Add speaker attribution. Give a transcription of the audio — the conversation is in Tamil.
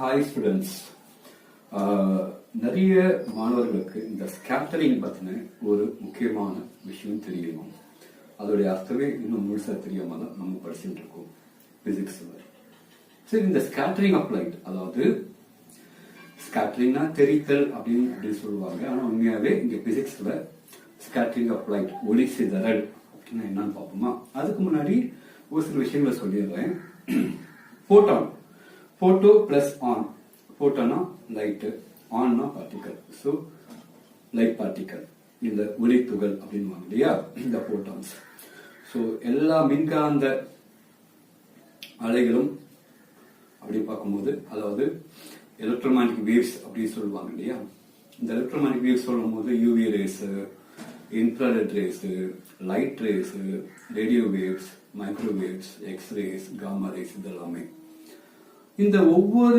Speaker 1: Hi students. நிறைய மாணவர்களுக்கு இந்த ஸ்கேட்டரிங் பற்றின ஒரு முக்கியமான விஷயம் தெரியணும். அதோடைய அர்த்தமே இன்னும் முழுசா தெரியாம தான் நம்ம படிச்சுட்டு இருக்கோம் பிசிக்ஸ்ல. சரி, இந்த ஸ்கேட்டரிங் ஆஃப் லைட், அதாவது ஸ்கேட்டரிங்னா தெரித்தல் அப்படின்னு சொல்லுவாங்க. ஆனா உண்மையாவே இங்க பிசிக்ஸ்ல ஸ்கேட்டரிங் ஆஃப் லைட், ஒளி சிதறல் அப்படின்னா என்னன்னு பார்ப்போமா? அதுக்கு முன்னாடி ஒரு சில விஷயங்களை சொல்லிடுறேன். Photon, photo plus on. போட்டோனா லைட், ஆன்னா பார்ட்டிகல். ஸோ லைட் பார்ட்டிகல், இந்த ஒளி துகள் அப்படின்னு இல்லையா, இந்த போட்டான்ஸ். ஸோ எல்லா மின்காந்த அலைகளும் அப்படி பார்க்கும்போது, அதாவது எலக்ட்ரோமேட்டிக் வேவ்ஸ் அப்படின்னு சொல்லுவாங்க இல்லையா. இந்த எலக்ட்ரோமேட்டிக் வேவ்ஸ் சொல்லும் போது UV rays, infrared rays, light rays, radio waves, microwaves, X rays, gamma rays, இதெல்லாமே இந்த ஒவ்வொரு